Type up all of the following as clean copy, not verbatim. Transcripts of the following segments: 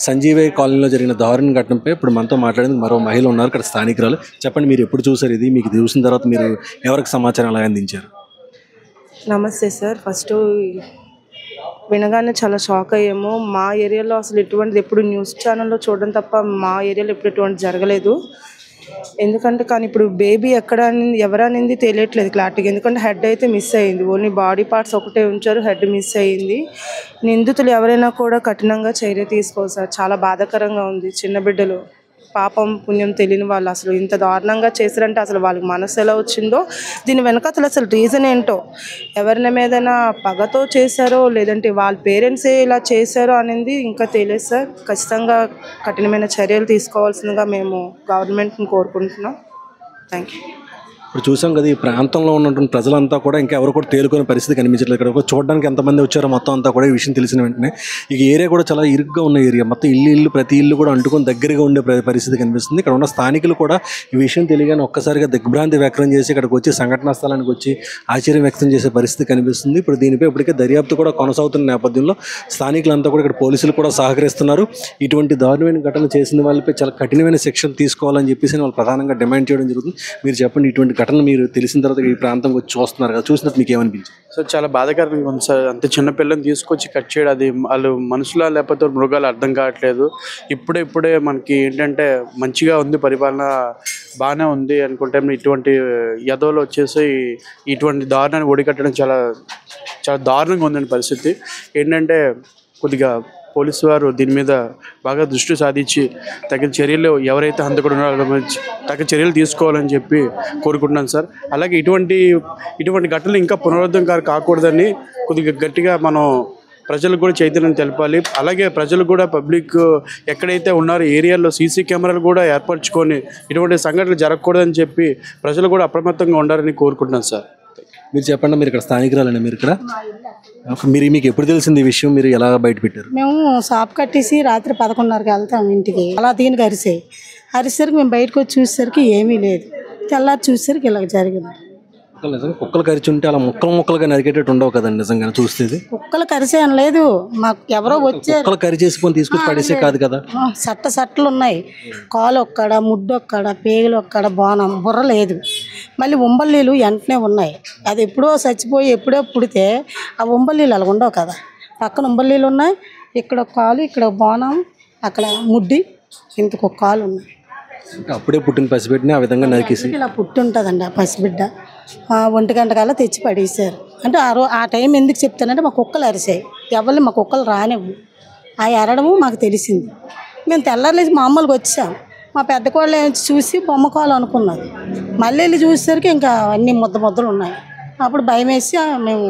సంజీవయ్య కాలనీలో జరిగిన దారుణ ఘటనపై ఇప్పుడు మనతో మాట్లాడేందుకు మరో మహిళ ఉన్నారు, ఇక్కడ స్థానికురాలు. చెప్పండి, మీరు ఎప్పుడు చూసారు ఇది? మీకు చూసిన తర్వాత మీరు ఎవరికి సమాచారం అలా అందించారు? నమస్తే సార్. ఫస్ట్ వినగానే చాలా షాక్ అయ్యాము. మా ఏరియాలో అసలు ఎటువంటిది ఎప్పుడు న్యూస్ ఛానల్లో చూడడం తప్ప మా ఏరియాలో ఎప్పుడు ఎటువంటి జరగలేదు. ఎందుకంటే కానీ ఇప్పుడు బేబీ ఎక్కడ ఎవరనింది తెలియట్లేదు క్లారిటీగా. ఎందుకంటే హెడ్ అయితే మిస్ అయ్యింది, ఓన్లీ బాడీ పార్ట్స్ ఒకటే ఉంచారు, హెడ్ మిస్ అయ్యింది. నిందితులు ఎవరైనా కూడా కఠినంగా చర్య తీసుకోవాలి సార్. చాలా బాధాకరంగా ఉంది. చిన్న బిడ్డలు పాపం పుణ్యం తెలియని వాళ్ళు అసలు ఇంత దారుణంగా చేశారంటే అసలు వాళ్ళకి మనసు ఎలా వచ్చిందో, దీని వెనకాతలు అసలు రీజన్ ఏంటో, ఎవరిని మీదైనా పగతో చేశారో లేదంటే వాళ్ళ పేరెంట్సే ఇలా చేశారో అనేది ఇంకా తెలియదు సార్. ఖచ్చితంగా కఠినమైన చర్యలు తీసుకోవాల్సిందిగా మేము గవర్నమెంట్ని కోరుకుంటున్నాం. Thank you. ఇప్పుడు చూసాం కదా, ఈ ప్రాంతంలో ఉన్నటువంటి ప్రజలంతా కూడా ఇంకా ఎవరు కూడా తేలుకునే పరిస్థితి కనిపించట్లేదు. ఇక్కడ చూడడానికి ఎంతమంది వచ్చారో మొత్తం అంతా కూడా ఈ విషయం తెలిసిన వెంటనే ఈ ఏరియా కూడా చాలా ఇరుగ్గా ఉన్న ఏరియా, మొత్తం ఇల్లు ప్రతి ఇల్లు కూడా అంటుకొని దగ్గరగా ఉండే పరిస్థితి కనిపిస్తుంది. ఇక్కడ ఉన్న స్థానికులు కూడా ఈ విషయం తెలియగానే ఒక్కసారిగా దిగ్భ్రాంతి వ్యక్తం చేసి ఇక్కడికి వచ్చి సంఘటనా స్థలానికి వచ్చి ఆశ్చర్యం వ్యక్తం చేసే పరిస్థితి కనిపిస్తుంది. ఇప్పుడు దీనిపై ఇప్పటికే దర్యాప్తు కూడా కొనసాగుతున్న నేపథ్యంలో స్థానికులంతా కూడా ఇక్కడ పోలీసులు కూడా సహకరిస్తున్నారు. ఇటువంటి దారుణమైన ఘటనలు చేసిన వాళ్ళపై చాలా కఠినమైన శిక్షలు తీసుకోవాలని చెప్పేసి వాళ్ళు ప్రధానంగా డిమాండ్ చేయడం జరుగుతుంది. మీరు చెప్పండి, ఇటువంటి ఘటన మీరు తెలిసిన తర్వాత ఈ ప్రాంతంకి వచ్చి చూస్తున్నారు కదా, చూసినట్టు మీకు ఏమనిపించింది? సార్ చాలా బాధాకరంగా ఉంది సార్. అంతే చిన్న పిల్లల్ని తీసుకొచ్చి కట్ చేయడం, అది వాళ్ళు మనుషులా లేకపోతే మృగాలు అర్థం కావట్లేదు. ఇప్పుడే మనకి ఏంటంటే మంచిగా ఉంది, పరిపాలన బాగానే ఉంది అనుకుంటే ఇటువంటి యదవులు వచ్చేసి ఇటువంటి దారుణాన్ని ఒడికట్టడం చాలా చాలా దారుణంగా ఉందని పరిస్థితి. ఏంటంటే కొద్దిగా పోలీసు వారు దీని మీద బాగా దృష్టి సాధించి తగిన చర్యలు, ఎవరైతే హంతకుడు ఉన్నారో తగిన చర్యలు తీసుకోవాలని చెప్పి కోరుకుంటున్నాను సార్. అలాగే ఇటువంటి ఘటనలు ఇంకా పునరుద్ధరణ కాకూడదని కొద్దిగా గట్టిగా మనం ప్రజలకు కూడా చైతన్యం తెలపాలి. అలాగే ప్రజలు కూడా పబ్లిక్ ఎక్కడైతే ఉన్నారో ఏరియాలో సీసీ కెమెరాలు కూడా ఏర్పరచుకొని ఇటువంటి సంఘటనలు జరగకూడదని చెప్పి ప్రజలు కూడా అప్రమత్తంగా ఉండాలని కోరుకుంటున్నాను సార్. మీరు చెప్పండి, మీరు ఇక్కడ స్థానికురాలండి, మీరు ఇక్కడ మీకు ఎప్పుడు తెలిసింది ఈ విషయం? మీరు ఎలా బయట పెట్టారు? మేము షాప్ కట్టేసి రాత్రి 11:30కి వెళ్తాం ఇంటికి. అలా దీనికి అరిసరికి మేము బయటకు వచ్చి చూసేసరికి ఏమీ లేదు. తెల్లారి చూసేసరికి ఇలా జరిగింది. నిజంగా కుక్కలు కరిచి ఉంటే అలా ముక్కలుగా నరికేటట్టు ఉండవు కదండి నిజంగా చూస్తే. కుక్కలు కరిసే అని లేదు, మాకు ఎవరో వచ్చారు. కుక్కలు కరిచేసుకొని తీసుకొచ్చి పడేసే కాదు కదా. సట్టలు ఉన్నాయి, కాలు ఒక్కడ, ముడ్డు ఒక్కడ, పేగులు ఒక్కడ, బోనం, బుర్ర లేదు. మళ్ళీ ఉంబళ్ళీలు వెంటనే ఉన్నాయి. అది ఎప్పుడో చచ్చిపోయి ఎప్పుడో పుడితే ఆ ఉంబళ్ళీలు అలా ఉండవు కదా. పక్కన ఉంబళ్ళీలు ఉన్నాయి, ఇక్కడ ఒక కాలు, ఇక్కడ బోనం, అక్కడ ముడ్డి, ఇంతకు ఒక కాలు ఉన్నాయి. అప్పుడే పుట్టిన పసిబిడ్డని ఆ విధంగా నరికేసి ఇలా పుట్టి ఉంటుందండి ఆ పసిబిడ్డ. 1 గంట కల్లా తెచ్చి పడేసారు. అంటే ఆ టైం ఎందుకు చెప్తానంటే మా కుక్కలు అరిసాయి, ఎవరిని మా కుక్కలు రానివ్వు. ఆ ఎరడము మాకు తెలిసింది. మేము తెల్లారలేసి మామూలుగా వచ్చాం. మా పెద్ద కోళ్ళు చూసి బొమ్మ కాలు అనుకున్నారు. మళ్ళీ వెళ్ళి చూసేసరికి ఇంకా అన్ని ముద్దలు ఉన్నాయి. అప్పుడు భయం వేసి మేము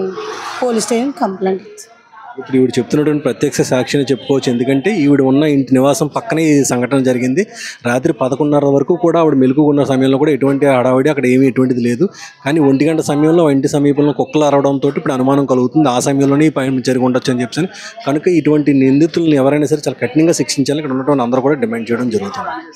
పోలీస్ స్టేషన్ కంప్లైంట్ ఇచ్చాం. ఇప్పుడు ఈవిడ చెప్తున్నటువంటి ప్రత్యక్ష సాక్షిని చెప్పుకోవచ్చు. ఎందుకంటే ఈవిడ ఉన్న ఇంటి నివాసం పక్కనే ఈ సంఘటన జరిగింది. రాత్రి 11:30 వరకు కూడా ఆవిడ మెలుకున్న సమయంలో కూడా ఎటువంటి హడావిడి అక్కడ ఎటువంటిది లేదు. కానీ 1 గంట సమయంలో ఇంటి సమీపంలో కుక్కలు అరవడంతో ఇప్పుడు అనుమానం కలుగుతుంది. ఆ సమయంలోనే ఈ పని జరిగి ఉండొచ్చు అని చెప్పాను. కనుక ఇటువంటి నిందితులను ఎవరైనా సరే చాలా కఠినంగా శిక్షించాలని ఇక్కడ ఉన్నటువంటి అందరూ కూడా డిమాండ్ చేయడం జరుగుతుంది.